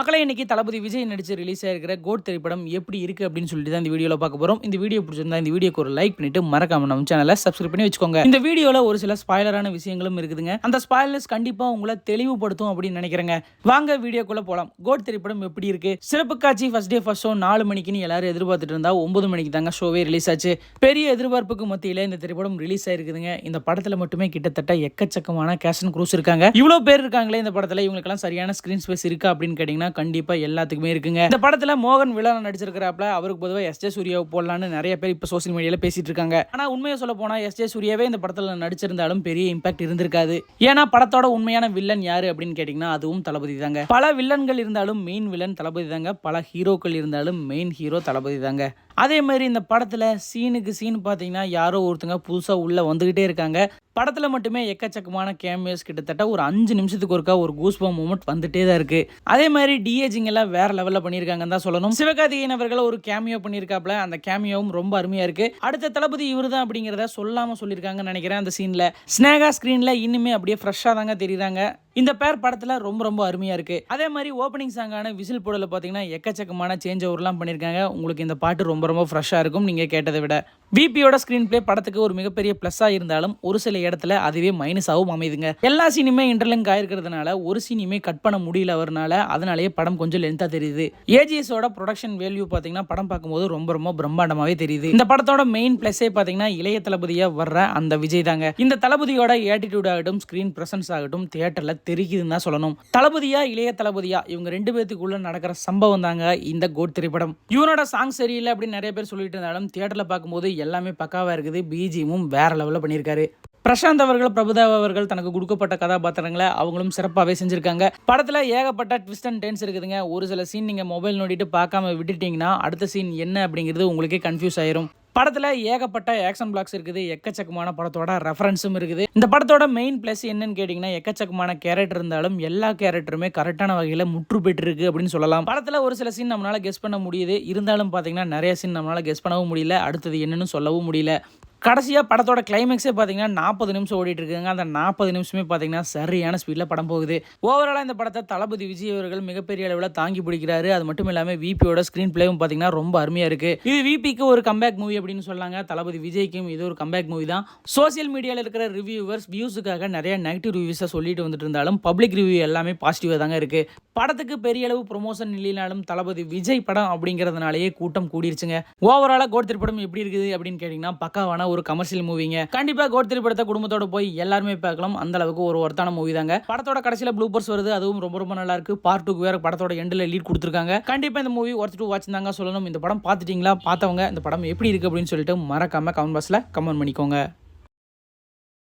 மக்களை இன்னைக்கு தளபதி விஜய் நடிச்சு ரிலீஸ் ஆயிருக்கிற கோட் திரைப்படம் எப்படி இருக்கு அப்படின்னு சொல்லிட்டு தான் இந்த வீடியோல பார்க்க போறோம். இந்த வீடியோ பிடிச்சிருந்தா இந்த வீடியோக்கு ஒரு லைக் பண்ணிட்டு மறக்காம நம்ம சேனலை சப்ஸ்கிரைப் பண்ணி வச்சுக்கோங்க. இந்த வீடியோல ஒரு சில ஸ்பாயிலரான விஷயங்களும் இருக்குதுங்க. அந்த ஸ்பாயிலர்ஸ் கண்டிப்பா உங்களை தெளிவுபடுத்தும் அப்படின்னு நினைக்கிறேங்க. வாங்க வீடியோக்குள்ள போலாம். கோட் திரைப்படம் எப்படி இருக்கு? சிறப்பு காட்சி ஃபர்ஸ்ட் டே ஃபர்ஸ்ட் ஷோ 4 மணிக்குன்னு எல்லாரும் எதிர்பார்த்துட்டு இருந்தா 9 மணிக்கு தாங்க ஷோவே ரிலீஸ் ஆச்சு. பெரிய எதிர்பார்ப்புக்கு மத்தியில இந்த திரைப்படம் ரிலீஸ் ஆயிருக்குதுங்க. இந்த படத்துல மட்டுமே கிட்டத்தட்ட எக்கச்சக்கமான கேஷ் அண்ட் க்ரூஸ் இருக்காங்க. இவ்வளவு பேர் இருக்காங்களே இந்த படத்துல, இவங்களுக்கெல்லாம் சரியான ஸ்கிரீன் ஸ்பேஸ் இருக்கா அப்படின்னு கேட்டீங்கன்னா கண்டிப்பா எல்லாத்துக்குமே இருக்குங்க. இந்த படத்துல மோகன் வில்லனா நடிச்சிருக்கிறாப்ல. அவருக்கு பொதுவா எஸ்.ஜே. சூர்யாவை போடலான்னு நிறைய பேர் இப்ப சோசியல் மீடியால பேசிட்டு இருக்காங்க. ஆனா உண்மையை சொல்ல போனா எஸ்.ஜே. சூர்யாவே இந்த படத்துல நடிச்சிருந்தாலும் பெரிய இம்பாக்ட் இருந்திருக்காது. ஏன்னா படத்தோட உண்மையான வில்லன் யாரு அப்படின்னு கேட்டீங்கன்னா அதுவும் தளபதி தாங்க. பல வில்லன்கள் இருந்தாலும் மெயின் வில்லன் தளபதி தாங்க. பல ஹீரோக்கள் இருந்தாலும் மெயின் ஹீரோ தளபதி தாங்க. அதே மாதிரி இந்த படத்துல சீனுக்கு சீன் பாத்தீங்கன்னா யாரோ ஒருத்தங்க புதுசா உள்ள வந்துகிட்டே இருக்காங்க. படத்துல மட்டுமே எக்கச்சக்கமான கேமியோஸ், கிட்டத்தட்ட ஒரு 5 நிமிஷத்துக்கு ஒருக்கா ஒரு கூஸ்பம் மூமெண்ட் வந்துட்டே தான் இருக்கு. அதே மாதிரி டிஏஜிங் எல்லாம் வேற லெவல்ல பண்ணிருக்காங்கன்னு தான் சொல்லணும். சிவகார்த்திகேயன் அவர்கள் ஒரு கேமியோ பண்ணிருக்காப்ல. அந்த கேமியோவும் ரொம்ப அருமையா இருக்கு. அடுத்த தளபதி இவருதான் அப்படிங்கறத சொல்லாம சொல்லிருக்காங்கன்னு நினைக்கிறேன். அந்த சீன்ல ஸ்னேகா ஸ்கிரீன்ல இன்னுமே அப்படியே ஃப்ரெஷ்ஷா தாங்க தெரியுறாங்க. இந்த பேர் படத்துல ரொம்ப ரொம்ப அருமையா இருக்கு. அதே மாதிரி ஓப்பனிங் சாங்கான விசில் போடல பாத்தீங்கன்னா எக்கச்சக்கமான சேஞ்ச் ஓவர்லாம் பண்ணிருக்காங்க. உங்களுக்கு இந்த பாட்டு ரொம்ப ரொம்ப ஃப்ரெஷ்ஷா இருக்கும் நீங்க கேட்டதை விட. விபியோட ஸ்கிரீன் பிளே படத்துக்கு ஒரு மிகப்பெரிய பிளஸ்ஸா இருந்தாலும் ஒரு சில இடத்துல அதுவே மைனஸாவும் அமைதுங்க. எல்லா சீனுமே இன்டர்லிங்க் ஆயிருக்கிறதுனால ஒரு சீனுமே கட் பண்ண முடியல அவர்னால. அதனாலேயே படம் கொஞ்சம் லென்த்தா தெரியுது. ஏஜிஎஸோட ப்ரொடக்ஷன் வேல்யூ பாத்தீங்கன்னா படம் பார்க்கும்போது ரொம்ப ரொம்ப பிரம்மாண்டமாவே தெரியுது. இந்த படத்தோட மெயின் பிளஸே பாத்தீங்கன்னா இளைய தளபதியா வர்ற அந்த விஜய் தாங்க. இந்த தளபதியோட ஆட்டிடியூட் ஆகட்டும், ஸ்கிரீன் பிரசன்ஸ் ஆகட்டும் தியேட்டர்ல தெரிக்குதுன்னு தான் சொல்லணும். தளபதியா இளைய தளபதியா இவங்க 2 பேத்துக்குள்ள நடக்கிற சம்பவம் தாங்க இந்த கோட் திரைப்படம். இவனோட சாங் சரியில்லை அப்படின்னு நிறைய பேர் சொல்லிட்டு இருந்தாலும் தியேட்டர்ல பார்க்கும்போது எல்லாமே பக்காவா இருக்குது. பிஜிஎமும் வேற லெவல்ல பண்ணியிருக்காரு. பிரசாந்த் அவர்கள், பிரபுதேவா அவர்கள் தனக்கு கொடுக்கப்பட்ட கதாபாத்திரங்களை அவங்களும் சிறப்பாகவே செஞ்சிருக்காங்க. படத்துல ஏகப்பட்ட ட்விஸ்ட் அண்ட் டர்ன்ஸ் இருக்குதுங்க. ஒரு சில சீன் நீங்க மொபைல் நோண்டிட்டு பார்க்காம விட்டுட்டீங்கன்னா அடுத்த சீன் என்ன அப்படிங்கிறது உங்களுக்கே கன்ஃபியூஸ் ஆயிரும். படத்துல ஏகப்பட்ட ஆக்ஷன் பிளாக்ஸ் இருக்குது. எக்கச்சக்கமான படத்தோட ரெஃபரன்ஸும் இருக்குது. இந்த படத்தோட மெயின் பிளஸ் என்னன்னு கேட்டீங்கன்னா எக்கச்சக்கமான கேரக்டர் இருந்தாலும் எல்லா கேரக்டருமே கரெக்டான வகையில முற்று பெற்று இருக்கு அப்படின்னு சொல்லலாம். படத்துல ஒரு சில சீன் நம்மளால கெஸ் பண்ண முடியுது. இருந்தாலும் பாத்தீங்கன்னா நிறைய சீன் நம்மளால கெஸ் பண்ணவும் முடியல. அடுத்தது என்னன்னு சொல்லவும் முடியல. கடைசியாக படத்தோட கிளைமேக்ஸே பார்த்தீங்கன்னா 40 நிமிஷம் ஓடிட்டு இருக்காங்க. அந்த 40 நிமிஷமே பார்த்தீங்கன்னா சரியான ஸ்பீடில் படம் போகுது. ஓவராலாக இந்த படத்தை தளபதி விஜய் அவர்கள் மிகப்பெரிய அளவில் தாங்கி பிடிக்கிறாரு. அது மட்டும் இல்லாமல் விபியோட ஸ்க்ரீன் பிளேவும் பார்த்தீங்கன்னா ரொம்ப அருமையாக இருக்குது. இது விபிக்கு ஒரு கம்பேக் மூவி அப்படின்னு சொல்லாங்க. தளபதி விஜய்க்கும் இது ஒரு கம்பேக் மூவி தான். சோசியல் மீடியாவில் இருக்கிற ரிவ்யூவர்ஸ் வியூஸுக்காக நிறைய நெகட்டிவ் ரிவ்யூஸை சொல்லிட்டு வந்துட்டு இருந்தாலும் பப்ளிக் ரிவ்யூ எல்லாமே பாசிட்டிவாக தாங்க இருக்குது. படத்துக்கு பெரிய அளவு ப்ரொமோஷன் இல்லைனாலும் தளபதி விஜய் படம் அப்படிங்கிறதுனாலேயே கூட்டம் கூடிருச்சுங்க. ஓவராலாக கோட் திரைப்படம் எப்படி இருக்குது அப்படின்னு கேட்டிங்கன்னா பக்காவான ஒரு கமர்ஷியல் மூவிங்க. கண்டிப்பா கோட் திரைப்படத்தை குடும்பத்தோட போய் எல்லாருமே பார்க்கலாம். அந்த அளவுக்கு ஒரு ஒர்த்தான மூவி தாங்க. படத்தோட கடைசியில ப்ளூபர்ஸ் வருது. அதுவும் ரொம்ப ரொம்ப நல்லா இருக்கு. பார்ட் 2க்கு வேற படத்தோட எண்ட்ல லீட் கொடுத்திருக்காங்க. கண்டிப்பா இந்த மூவி ஒர்த் டு வாட்ச் தாங்க சொல்லணும். இந்த படம் பார்த்துட்டீங்களா? பார்த்தவங்க இந்த படம் எப்படி இருக்கு அப்படின்னு சொல்லிட்டு மறக்காம கமெண்ட் பாக்ஸ்ல கமெண்ட் பண்ணிக்கோங்க.